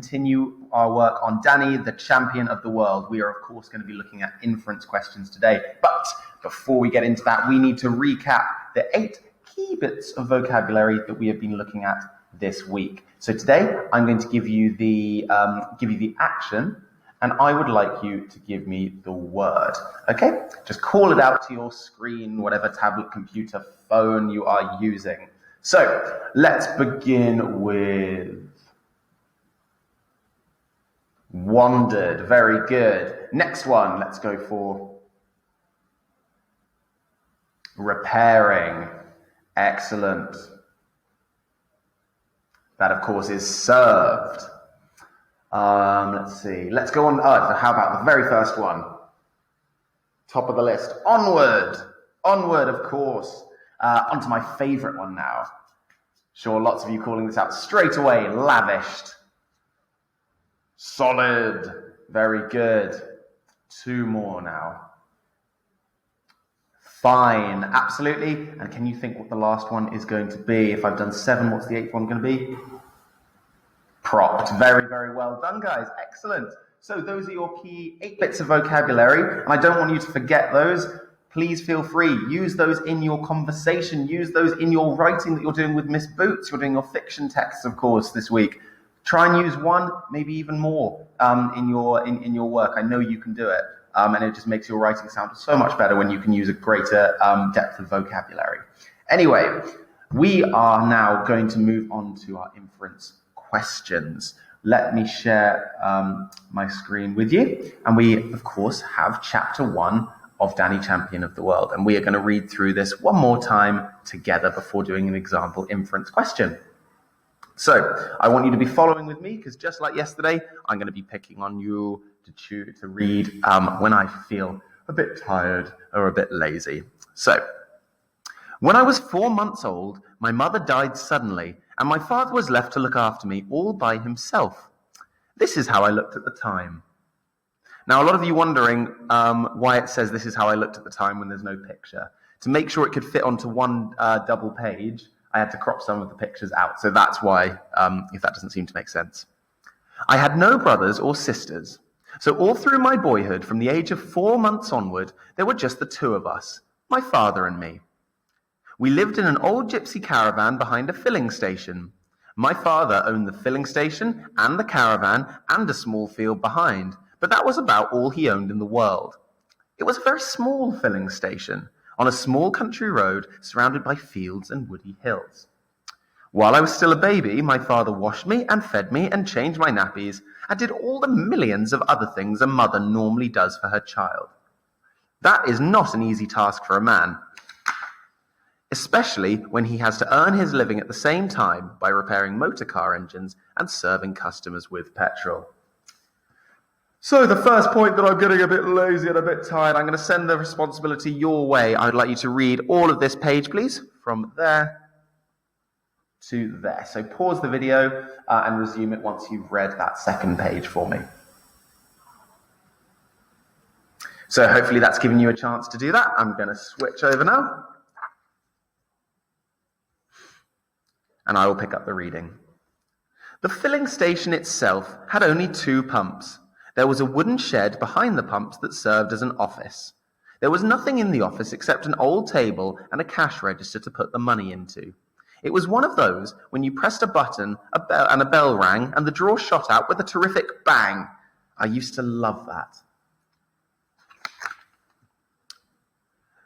continue our work on Danny, the champion of the world. We are, of course, going to be looking at inference questions today. But before we get into that, we need to recap the 8 key bits of vocabulary that we have been looking at this week. So today, I'm going to give you the action, and I would like you to give me the word. Okay? Just call it out to your screen, whatever tablet, computer, phone you are using. So let's begin with wandered. Very good. Next one, let's go for repairing. Excellent. That, of course, is served. Let's see. Let's go on. How about the very first one? Top of the list. Onward. Onward, of course. Onto my favorite one now. Sure, lots of you calling this out straight away. Lavished. Solid. Very good. 2 more now. Fine. Absolutely. And can you think what the last one is going to be? If I've done 7, what's the 8th one going to be? Propped. Very, very well done, guys. Excellent. So those are your key 8 bits of vocabulary. And I don't want you to forget those. Please feel free. Use those in your conversation. Use those in your writing that you're doing with Miss Boots. You're doing your fiction texts, of course, this week. Try and use 1, maybe even more in your work. I know you can do it. And it just makes your writing sound so much better when you can use a greater depth of vocabulary. Anyway, we are now going to move on to our inference questions. Let me share my screen with you. And we, of course, have chapter 1 of Danny, Champion of the World. And we are going to read through this one more time together before doing an example inference question. So I want you to be following with me, because just like yesterday, I'm going to be picking on you to read when I feel a bit tired or a bit lazy. So, when I was 4 months old, my mother died suddenly, and my father was left to look after me all by himself. This is how I looked at the time. Now, a lot of you wondering why it says this is how I looked at the time when there's no picture. To make sure it could fit onto one double page, I had to crop some of the pictures out. So that's why, if that doesn't seem to make sense. I had no brothers or sisters. So all through my boyhood, from the age of 4 months onward, there were just the 2 of us, my father and me. We lived in an old gypsy caravan behind a filling station. My father owned the filling station and the caravan and a small field behind, but that was about all he owned in the world. It was a very small filling station on a small country road surrounded by fields and woody hills. While I was still a baby, my father washed me and fed me and changed my nappies and did all the millions of other things a mother normally does for her child. That is not an easy task for a man, especially when he has to earn his living at the same time by repairing motor car engines and serving customers with petrol. So the first point that I'm getting a bit lazy and a bit tired, I'm going to send the responsibility your way. I would like you to read all of this page, please, from there to there. So pause the video and resume it once you've read that second page for me. So hopefully that's given you a chance to do that. I'm going to switch over now. And I will pick up the reading. The filling station itself had only 2 pumps. There was a wooden shed behind the pumps that served as an office. There was nothing in the office except an old table and a cash register to put the money into. It was one of those when you pressed a button, a bell rang, and the drawer shot out with a terrific bang. I used to love that.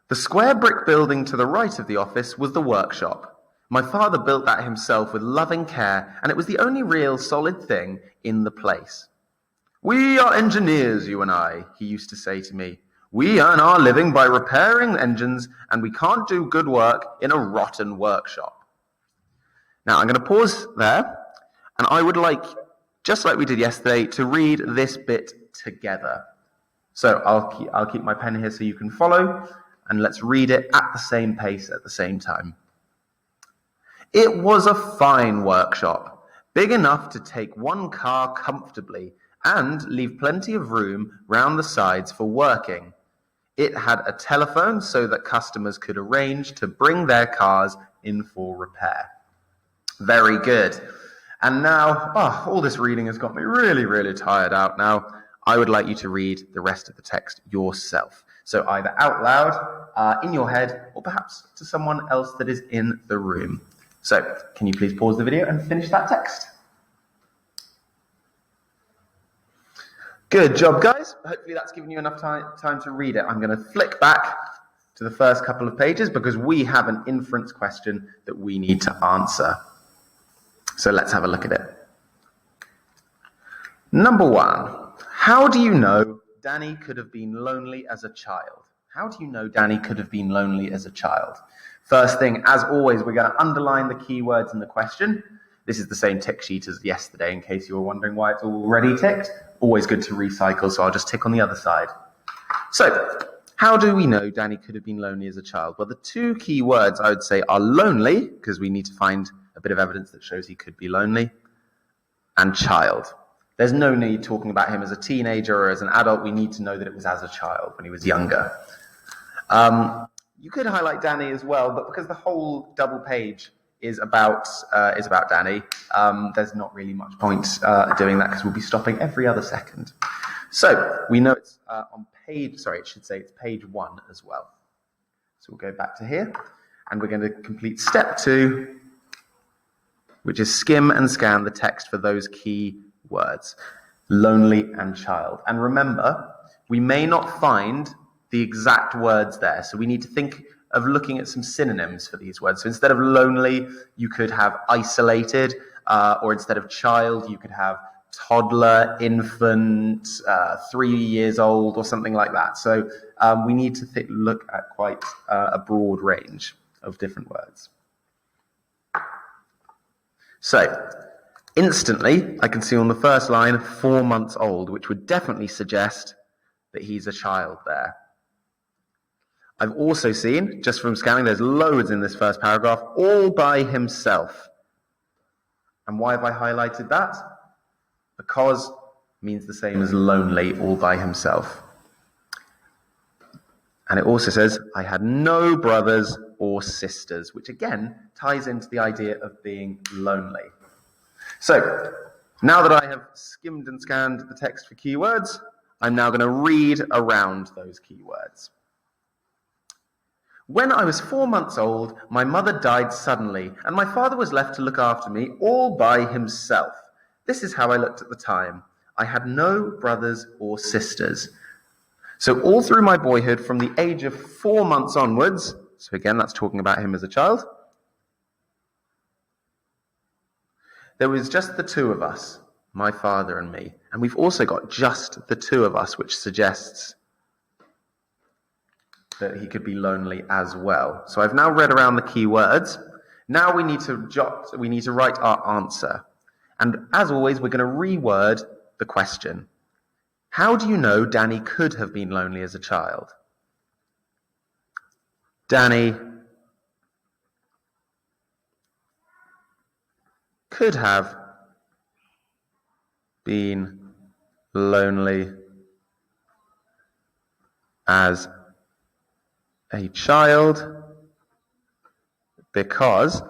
The square brick building to the right of the office was the workshop. My father built that himself with loving care, and it was the only real solid thing in the place. "We are engineers, you and I," he used to say to me. "We earn our living by repairing engines, and we can't do good work in a rotten workshop." Now, I'm going to pause there, and I would like, just like we did yesterday, to read this bit together. So I'll keep my pen here so you can follow, and let's read it at the same pace at the same time. It was a fine workshop, big enough to take 1 car comfortably and leave plenty of room round the sides for working. It had a telephone so that customers could arrange to bring their cars in for repair. Very good. And now, all this reading has got me really, really tired out now. I would like you to read the rest of the text yourself. So either out loud, in your head, or perhaps to someone else that is in the room. So can you please pause the video and finish that text? Good job, guys. Hopefully that's given you enough time to read it. I'm going to flick back to the first couple of pages because we have an inference question that we need to answer. So let's have a look at it. Number 1. How do you know Danny could have been lonely as a child? How do you know Danny could have been lonely as a child? First thing, as always, we're going to underline the keywords in the question. This is the same tick sheet as yesterday, in case you were wondering why it's already ticked. Always good to recycle, so I'll just tick on the other side. So, how do we know Danny could have been lonely as a child? Well, the 2 key words I would say are lonely, because we need to find a bit of evidence that shows he could be lonely, and child. There's no need talking about him as a teenager or as an adult. We need to know that it was as a child, when he was younger. You could highlight Danny as well, but because the whole double page is about Danny, there's not really much point doing that because we'll be stopping every other second. So we know it's on page, it should say it's page 1 as well. So we'll go back to here and we're going to complete step 2, which is skim and scan the text for those key words, lonely and child. And remember, we may not find the exact words there, so we need to think of looking at some synonyms for these words. So instead of lonely, you could have isolated, or instead of child, you could have toddler, infant, 3 years old, or something like that. So we need to look at quite a broad range of different words. So instantly, I can see on the first line, 4 months old, which would definitely suggest that he's a child there. I've also seen, just from scanning, there's loads in this first paragraph, all by himself. And why have I highlighted that? Because means the same as lonely, all by himself. And it also says, I had no brothers or sisters, which again ties into the idea of being lonely. So, now that I have skimmed and scanned the text for keywords, I'm now going to read around those keywords. When I was 4 months old, my mother died suddenly, and my father was left to look after me all by himself. This is how I looked at the time. I had no brothers or sisters. So all through my boyhood, from the age of 4 months onwards, so again, that's talking about him as a child, there was just the 2 of us, my father and me. And we've also got just the 2 of us, which suggests that he could be lonely as well. So I've now read around the key words. Now we need to write our answer. And as always, we're going to reword the question. How do you know Danny could have been lonely as a child? Danny could have been lonely as a child because,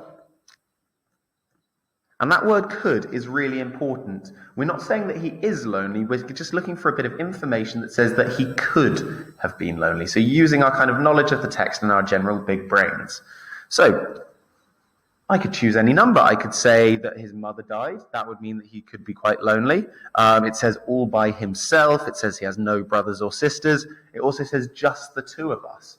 and that word could is really important. We're not saying that he is lonely, we're just looking for a bit of information that says that he could have been lonely. So using our kind of knowledge of the text and our general big brains. So I could choose any number. I could say that his mother died. That would mean that he could be quite lonely. It says all by himself. It says he has no brothers or sisters. It also says just the 2 of us.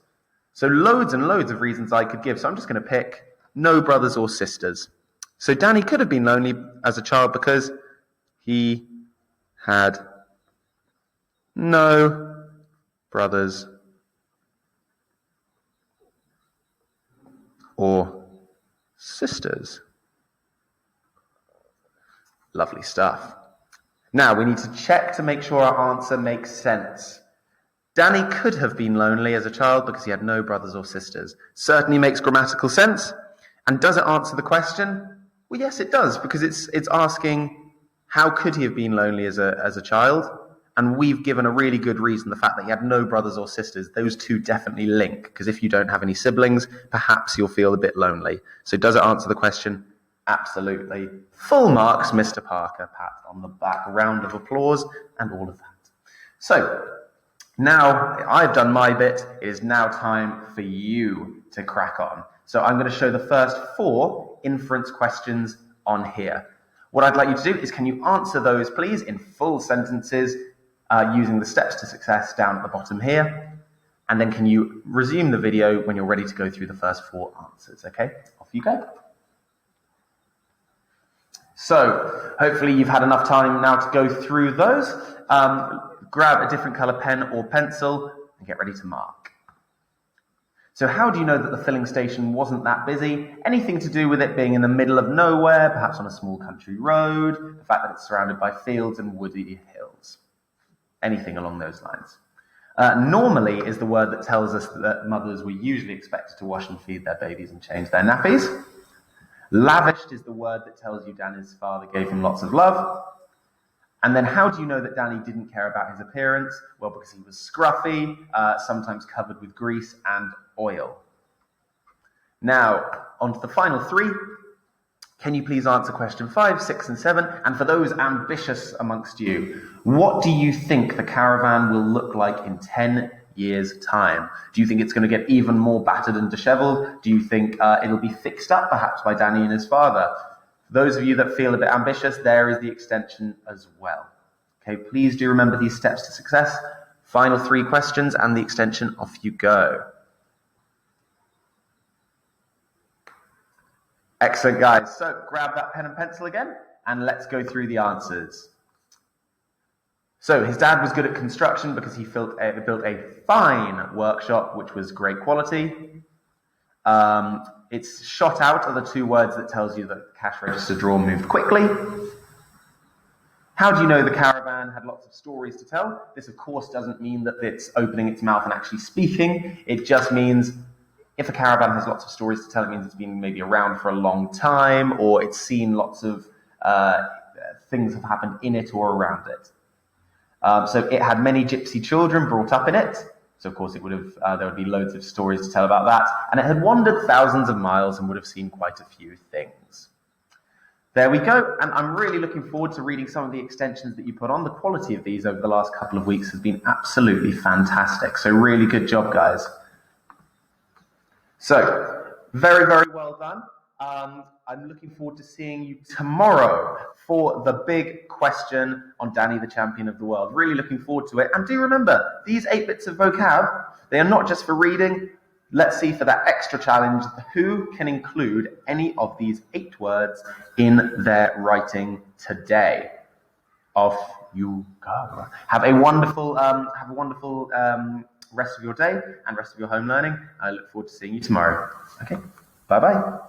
So loads and loads of reasons I could give. So I'm just going to pick no brothers or sisters. So Danny could have been lonely as a child because he had no brothers or sisters. Lovely stuff. Now we need to check to make sure our answer makes sense. Danny could have been lonely as a child because he had no brothers or sisters. Certainly makes grammatical sense. And does it answer the question? Well, yes, it does, because it's asking how could he have been lonely as a child? And we've given a really good reason, the fact that he had no brothers or sisters. Those 2 definitely link, because if you don't have any siblings, perhaps you'll feel a bit lonely. So does it answer the question? Absolutely. Full marks, Mr. Parker. Pat on the back, round of applause, and all of that. So, now I've done my bit. It is now time for you to crack on. So I'm going to show the first 4 inference questions on here. What I'd like you to do is, can you answer those, please, in full sentences using the steps to success down at the bottom here? And then can you resume the video when you're ready to go through the first 4 answers, okay? Off you go. So hopefully you've had enough time now to go through those. Grab a different color pen or pencil and get ready to mark. So how do you know that the filling station wasn't that busy? Anything to do with it being in the middle of nowhere, perhaps on a small country road, the fact that it's surrounded by fields and woody hills. Anything along those lines. Normally is the word that tells us that mothers were usually expected to wash and feed their babies and change their nappies. Lavished is the word that tells you Danny's father gave him lots of love. And then how do you know that Danny didn't care about his appearance? Well, because he was scruffy, sometimes covered with grease and oil. Now, on to the final 3. Can you please answer question 5, 6, and 7? And for those ambitious amongst you, what do you think the caravan will look like in 10 years' time? Do you think it's going to get even more battered and disheveled? Do you think it'll be fixed up perhaps by Danny and his father? For those of you that feel a bit ambitious, there is the extension as well. Okay, please do remember these steps to success. Final 3 questions and the extension, off you go. Excellent, guys. So grab that pen and pencil again, and let's go through the answers. So his dad was good at construction because he built a fine workshop, which was great quality. It's shot out are the 2 words that tells you that the cash register drawer moved quickly. How do you know the caravan had lots of stories to tell? This, of course, doesn't mean that it's opening its mouth and actually speaking. It just means if a caravan has lots of stories to tell, it means it's been maybe around for a long time, or it's seen lots of things have happened in it or around it. So it had many gypsy children brought up in it. So of course it would have, there would be loads of stories to tell about that. And it had wandered thousands of miles and would have seen quite a few things. There we go. And I'm really looking forward to reading some of the extensions that you put on. The quality of these over the last couple of weeks has been absolutely fantastic. So really good job, guys. So very, very well done. I'm looking forward to seeing you tomorrow for the big question on Danny, the champion of the world. Really looking forward to it. And do remember, these 8 bits of vocab, they are not just for reading. Let's see for that extra challenge, who can include any of these 8 words in their writing today. Off you go. Have a wonderful rest of your day and rest of your home learning. I look forward to seeing you tomorrow. Okay, bye-bye.